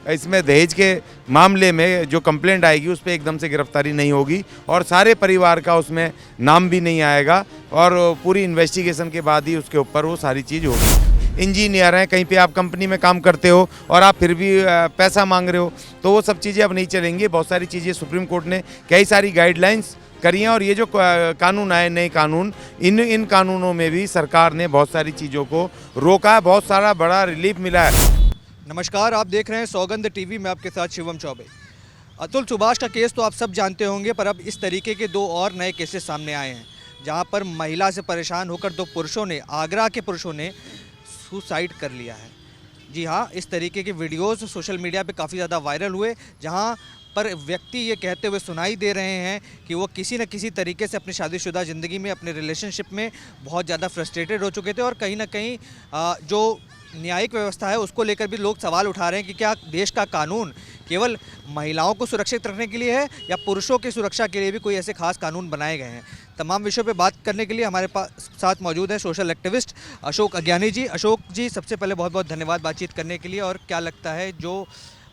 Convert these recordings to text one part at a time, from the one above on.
इसमें दहेज के मामले में जो कंप्लेंट आएगी उस पर एकदम से गिरफ्तारी नहीं होगी और सारे परिवार का उसमें नाम भी नहीं आएगा और पूरी इन्वेस्टिगेशन के बाद ही उसके ऊपर वो सारी चीज़ होगी। इंजीनियर हैं, कहीं पे आप कंपनी में काम करते हो और आप फिर भी पैसा मांग रहे हो, तो वो सब चीज़ें अब नहीं चलेंगी। बहुत सारी चीज़ें सुप्रीम कोर्ट ने कई सारी गाइडलाइंस करी हैं और ये जो कानून आए, नए कानून, इन कानूनों में भी सरकार ने बहुत सारी चीज़ों को रोका है, बहुत सारा बड़ा रिलीफ मिला है। नमस्कार, आप देख रहे हैं सौगंध टीवी में आपके साथ शिवम चौबे। अतुल सुभाष का केस तो आप सब जानते होंगे, पर अब इस तरीके के दो और नए केसेस सामने आए हैं जहां पर महिला से परेशान होकर दो पुरुषों ने, आगरा के पुरुषों ने सुसाइड कर लिया है। जी हाँ, इस तरीके के वीडियोस सोशल मीडिया पे काफ़ी ज़्यादा वायरल हुए, जहां पर व्यक्ति ये कहते हुए सुनाई दे रहे हैं कि वो किसी न किसी तरीके से अपनी शादीशुदा ज़िंदगी में, अपने रिलेशनशिप में बहुत ज़्यादा फ्रस्ट्रेटेड हो चुके थे और कहीं ना कहीं जो न्यायिक व्यवस्था है उसको लेकर भी लोग सवाल उठा रहे हैं कि क्या देश का कानून केवल महिलाओं को सुरक्षित रखने के लिए है या पुरुषों की सुरक्षा के लिए भी कोई ऐसे खास कानून बनाए गए हैं। तमाम विषयों पे बात करने के लिए हमारे पास साथ मौजूद है सोशल एक्टिविस्ट अशोक अज्ञानी जी। अशोक जी, सबसे पहले बहुत बहुत धन्यवाद बातचीत करने के लिए। और क्या लगता है, जो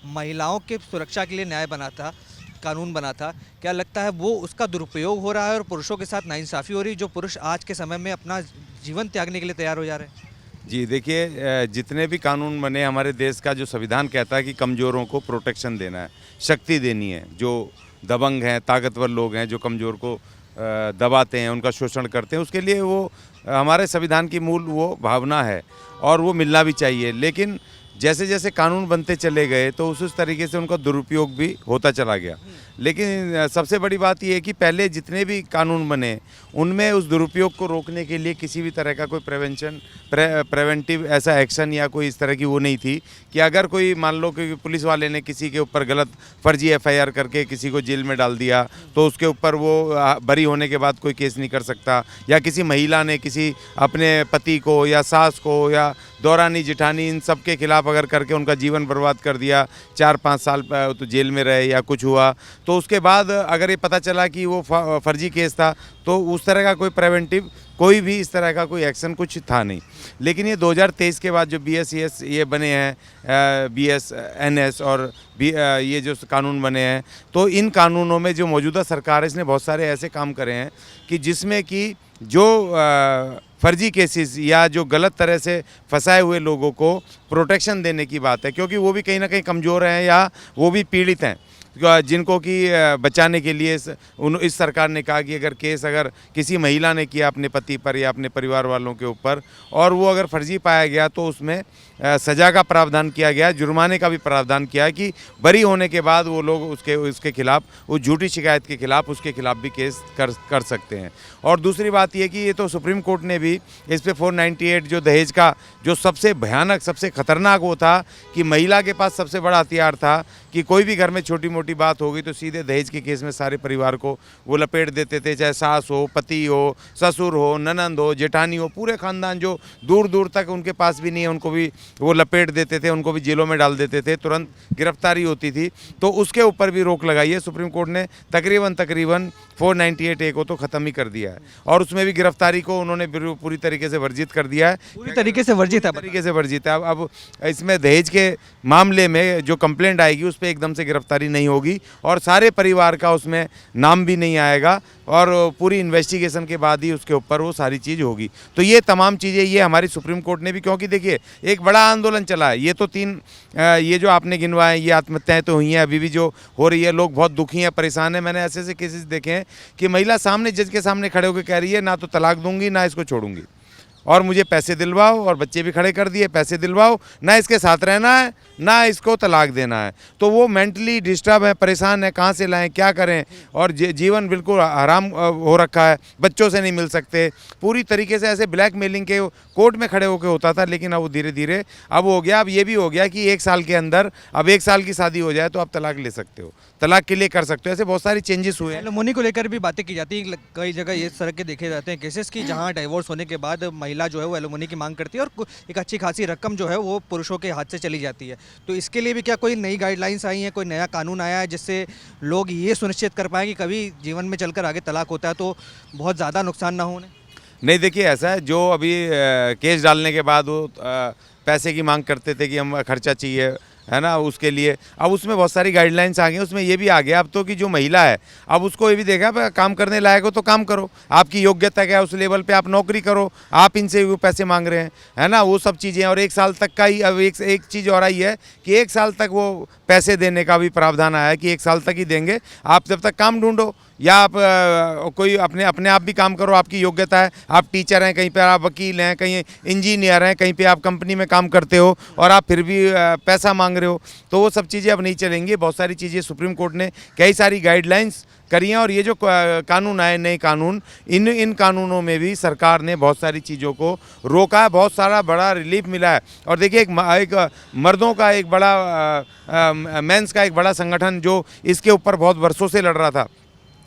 महिलाओं के सुरक्षा के लिए न्याय बना था, कानून बना था, क्या लगता है वो उसका दुरुपयोग हो रहा है और पुरुषों के साथ नाइंसाफ़ी हो रही है, जो पुरुष आज के समय में अपना जीवन त्यागने के लिए तैयार हो जा रहे हैं? जी देखिए, जितने भी कानून बने, हमारे देश का जो संविधान कहता है कि कमज़ोरों को प्रोटेक्शन देना है, शक्ति देनी है। जो दबंग हैं, ताकतवर लोग हैं, जो कमज़ोर को दबाते हैं, उनका शोषण करते हैं, उसके लिए वो हमारे संविधान की मूल वो भावना है और वो मिलना भी चाहिए। लेकिन जैसे जैसे कानून बनते चले गए तो उस तरीके से उनका दुरुपयोग भी होता चला गया। लेकिन सबसे बड़ी बात यह है कि पहले जितने भी कानून बने उनमें उस दुरुपयोग को रोकने के लिए किसी भी तरह का कोई प्रिवेंटिव ऐसा एक्शन या कोई इस तरह की वो नहीं थी कि अगर कोई, मान लो कि पुलिस वाले ने किसी के ऊपर गलत फर्जी एफआईआर करके किसी को जेल में डाल दिया तो उसके ऊपर वो बरी होने के बाद कोई केस नहीं कर सकता, या किसी महिला ने किसी अपने पति को या सास को या दौरानी जिठानी इन सब के खिलाफ अगर करके उनका जीवन बर्बाद कर दिया, 4-5 साल तो जेल में रहे या कुछ हुआ, तो उसके बाद अगर ये पता चला कि वो फर्जी केस था तो उस तरह का कोई प्रिवेंटिव, कोई भी इस तरह का कोई एक्शन कुछ था नहीं। लेकिन ये 2023 के बाद जो BSES ये बने हैं, BSNS और ये जो कानून बने हैं, तो इन कानूनों में जो मौजूदा सरकार है इसने बहुत सारे ऐसे काम करे हैं कि जिसमें कि जो फर्जी केसेस या जो गलत तरह से फंसाए हुए लोगों को प्रोटेक्शन देने की बात है, क्योंकि वो भी कहीं ना कहीं कमज़ोर हैं या वो भी पीड़ित हैं, जिनको कि बचाने के लिए इस सरकार ने कहा कि अगर किसी महिला ने किया अपने पति पर या अपने परिवार वालों के ऊपर और वो अगर फर्जी पाया गया तो उसमें सज़ा का प्रावधान किया गया, जुर्माने का भी प्रावधान किया है कि बरी होने के बाद वो लोग उसके खिलाफ, उस झूठी शिकायत के खिलाफ, उसके खिलाफ भी केस कर सकते हैं। और दूसरी बात ये कि ये तो सुप्रीम कोर्ट ने भी इस पे 498 जो दहेज का जो सबसे भयानक, सबसे खतरनाक वो था कि महिला के पास सबसे बड़ा हथियार था कि कोई भी घर में छोटी मोटी बात हो गई तो सीधे दहेज के केस में सारे परिवार को वो लपेट देते थे, चाहे सास हो, पति हो, ससुर हो, ननंद हो, जेठानी हो, पूरे खानदान जो दूर दूर तक उनके पास भी नहीं है उनको भी वो लपेट देते थे, उनको भी जेलों में डाल देते थे, तुरंत गिरफ्तारी होती थी। तो उसके ऊपर भी रोक लगाई है सुप्रीम कोर्ट ने, तकरीबन 498A को तो ख़त्म ही कर दिया है और उसमें भी गिरफ्तारी को उन्होंने पूरी तरीके से वर्जित कर दिया है। पूरी तरीके से वर्जित है। अब इसमें दहेज के मामले में जो कंप्लेंट आएगी उस पर एकदम से गिरफ्तारी नहीं होगी और सारे परिवार का उसमें नाम भी नहीं आएगा और पूरी इन्वेस्टिगेशन के बाद ही उसके ऊपर वो सारी चीज़ होगी। तो ये तमाम चीज़ें ये हमारी सुप्रीम कोर्ट ने भी, क्योंकि देखिए एक बड़ा आंदोलन चला है, ये तो ये जो आपने गिनवाए ये आत्महत्याएं तो हुई हैं, अभी भी जो हो रही है, लोग बहुत दुखी हैं, परेशान हैं। मैंने ऐसे केसेस देखे हैं कि महिला सामने, जज के सामने खड़े होकर कह रही है ना तो तलाक दूंगी ना इसको छोड़ूंगी और मुझे पैसे दिलवाओ, और बच्चे भी खड़े कर दिए, पैसे दिलवाओ, ना इसके साथ रहना है ना इसको तलाक देना है। तो वो मेंटली डिस्टर्ब है, परेशान है, कहाँ से लाएं, क्या करें, और जीवन बिल्कुल हराम हो रखा है, बच्चों से नहीं मिल सकते, पूरी तरीके से ऐसे ब्लैकमेलिंग के कोर्ट में खड़े होकर होता था। लेकिन अब वो धीरे धीरे अब हो गया, अब ये भी हो गया कि 1 साल के अंदर, अब 1 साल की शादी हो जाए तो आप तलाक ले सकते हो, तलाक के लिए कर सकते हो। ऐसे बहुत सारी चेंजेस हुए हैं। एलिमोनी को लेकर भी बातें की जाती है, कई जगह ये तरह के देखे जाते हैं केसेस की जहाँ डाइवोर्स होने के बाद महिला जो है वो एलिमोनी की मांग करती है और एक अच्छी खासी रकम जो है वो पुरुषों के हाथ से चली जाती है। तो इसके लिए भी क्या कोई नई गाइडलाइंस आई हैं, कोई नया कानून आया है जिससे लोग ये सुनिश्चित कर पाएँ कि कभी जीवन में चलकर आगे तलाक होता है तो बहुत ज़्यादा नुकसान ना हो उन्हें? नहीं, देखिए ऐसा है, जो अभी केस डालने के बाद वो पैसे की मांग करते थे कि हम खर्चा चाहिए, है ना, उसके लिए अब उसमें बहुत सारी गाइडलाइंस आ गई। उसमें ये भी आ गया अब तो कि जो महिला है अब उसको ये भी देखा भाई काम करने लायक हो तो काम करो, आपकी योग्यता क्या है उस लेवल पे आप नौकरी करो, आप इनसे वो पैसे मांग रहे हैं, है ना, वो सब चीज़ें। और 1 साल तक का ही अब एक चीज़ और आई है कि 1 साल तक वो पैसे देने का भी प्रावधान आया है कि 1 साल तक ही देंगे, आप जब तक काम ढूंढो या आप कोई अपने आप भी काम करो, आपकी योग्यता है, आप टीचर हैं, कहीं पे आप वकील हैं, कहीं इंजीनियर हैं, कहीं पे आप कंपनी में काम करते हो और आप फिर भी पैसा मांग रहे हो, तो वो सब चीज़ें अब नहीं चलेंगी। बहुत सारी चीज़ें सुप्रीम कोर्ट ने कई सारी गाइडलाइंस करी हैं और ये जो कानून आए नए कानून, इन कानूनों में भी सरकार ने बहुत सारी चीज़ों को रोका है, बहुत सारा बड़ा रिलीफ मिला है। और देखिए एक मर्दों का एक बड़ा मेंस का एक बड़ा संगठन जो इसके ऊपर बहुत वर्षों से लड़ रहा था,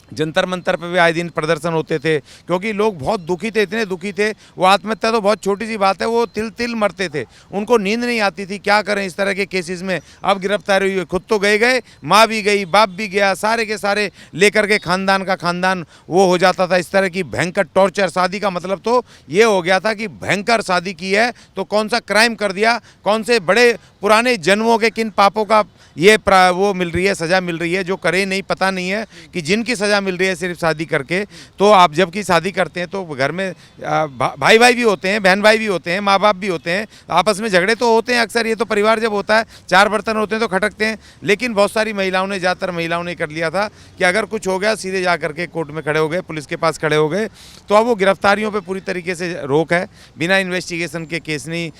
जंतर मंतर पे भी आए दिन प्रदर्शन होते थे क्योंकि लोग बहुत दुखी थे, इतने दुखी थे, वो आत्महत्या तो बहुत छोटी सी बात है, वो तिल तिल मरते थे, उनको नींद नहीं आती थी, क्या करें इस तरह के केसेस में। अब गिरफ्तारी हुई, खुद तो गए, माँ भी गई, बाप भी गया, सारे के सारे लेकर के खानदान का खानदान वो हो जाता था। इस तरह की भयंकर टॉर्चर, शादी का मतलब तो ये हो गया था कि भयंकर शादी की है तो कौन सा क्राइम कर दिया, कौन से बड़े पुराने जन्मों के किन पापों का ये वो मिल रही है, सज़ा मिल रही है, जो करे नहीं पता नहीं है कि जिनकी सज़ा मिल रही है सिर्फ शादी करके। तो आप जब की शादी करते हैं तो घर में भाई भाई भी होते हैं, बहन भाई भी होते हैं, माँ बाप भी होते हैं, आपस में झगड़े तो होते हैं अक्सर, ये तो परिवार जब होता है 4 बर्तन होते हैं तो खटकते हैं। लेकिन बहुत सारी महिलाओं ने, ज़्यादातर महिलाओं ने कर लिया था कि अगर कुछ हो गया सीधे जा करके कोर्ट में खड़े हो गए, पुलिस के पास खड़े हो गए। तो अब वो गिरफ्तारियों पर पूरी तरीके से रोक है, बिना इन्वेस्टिगेशन के केस नहीं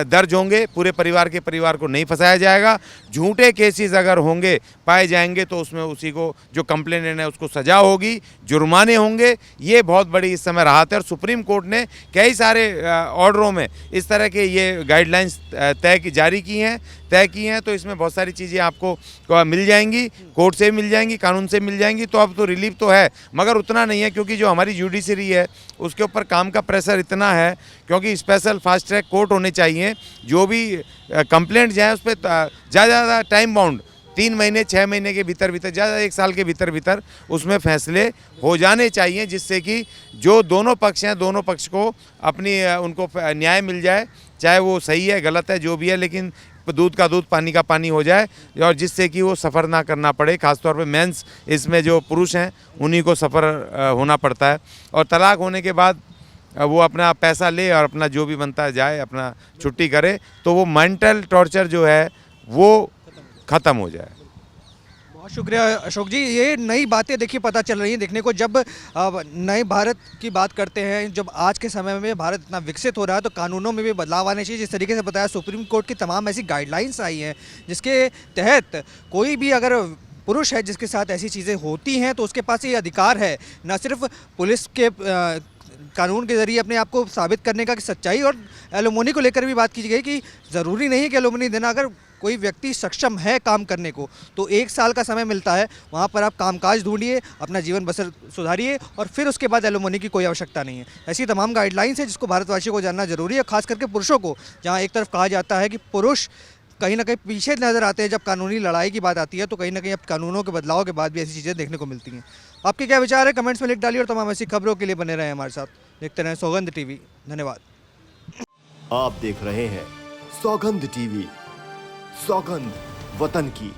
दर्ज होंगे, पूरे परिवार को नहीं फंसाया जाएगा। झूठे केसेस अगर होंगे पाए जाएंगे तो उसमें उसी को जो कंप्लेनेंट है उसको सजा होगी, जुर्माने होंगे। ये बहुत बड़ी इस समय राहत है और सुप्रीम कोर्ट ने कई सारे ऑर्डरों में इस तरह के ये गाइडलाइंस जारी की हैं, तो इसमें बहुत सारी चीज़ें आपको मिल जाएंगी, कोर्ट से मिल जाएंगी, कानून से मिल जाएंगी। तो अब तो रिलीफ तो है मगर उतना नहीं है क्योंकि जो हमारी जुडिशरी है उसके ऊपर काम का प्रेशर इतना है, क्योंकि स्पेशल फास्ट ट्रैक कोर्ट होने चाहिए, जो भी कंप्लेंट जाए उस पर ज़्यादा टाइम बाउंड 3 महीने 6 महीने के भीतर ज़्यादा 1 साल के भीतर उसमें फैसले हो जाने चाहिए, जिससे कि जो दोनों पक्ष हैं दोनों पक्ष को उनको न्याय मिल जाए, चाहे वो सही है गलत है जो भी है, लेकिन दूध का दूध पानी का पानी हो जाए और जिससे कि वो सफ़र ना करना पड़े। ख़ासतौर पे मेंस, इसमें जो पुरुष हैं उन्हीं को सफ़र होना पड़ता है। और तलाक होने के बाद वो अपना पैसा ले और अपना जो भी बनता है जाए, अपना छुट्टी करे, तो वो मेंटल टॉर्चर जो है वो ख़त्म हो जाए। बहुत शुक्रिया अशोक जी। ये नई बातें देखिए पता चल रही हैं देखने को, जब नए भारत की बात करते हैं, जब आज के समय में भारत इतना विकसित हो रहा है तो कानूनों में भी बदलाव आने चाहिए। जिस तरीके से बताया, सुप्रीम कोर्ट की तमाम ऐसी गाइडलाइंस आई हैं जिसके तहत कोई भी अगर पुरुष है जिसके साथ ऐसी चीज़ें होती हैं तो उसके पास ये अधिकार है, ना सिर्फ पुलिस के कानून के ज़रिए अपने आप को साबित करने का कि सच्चाई, और एलिमोनी को लेकर भी बात की गई कि ज़रूरी नहीं है कि एलिमोनी देना, अगर कोई व्यक्ति सक्षम है काम करने को तो 1 साल का समय मिलता है, वहाँ पर आप कामकाज ढूंढिए, अपना जीवन बसर सुधारिए और फिर उसके बाद एलिमोनी की कोई आवश्यकता नहीं है। ऐसी तमाम गाइडलाइंस है जिसको भारतवासियों को जानना जरूरी है, खास करके पुरुषों को, जहाँ एक तरफ कहा जाता है कि पुरुष कहीं ना कहीं पीछे नज़र आते हैं जब कानूनी लड़ाई की बात आती है, तो कहीं ना कहीं अब कानूनों के बदलाव के बाद भी ऐसी चीज़ें देखने को मिलती हैं। आपके क्या विचार है कमेंट्स में लिख डालिए और तमाम ऐसी खबरों के लिए बने रहें हमारे साथ। देखते रहें सौगंध टीवी। धन्यवाद। आप देख रहे हैं सौगंध टीवी, सौगंध वतन की।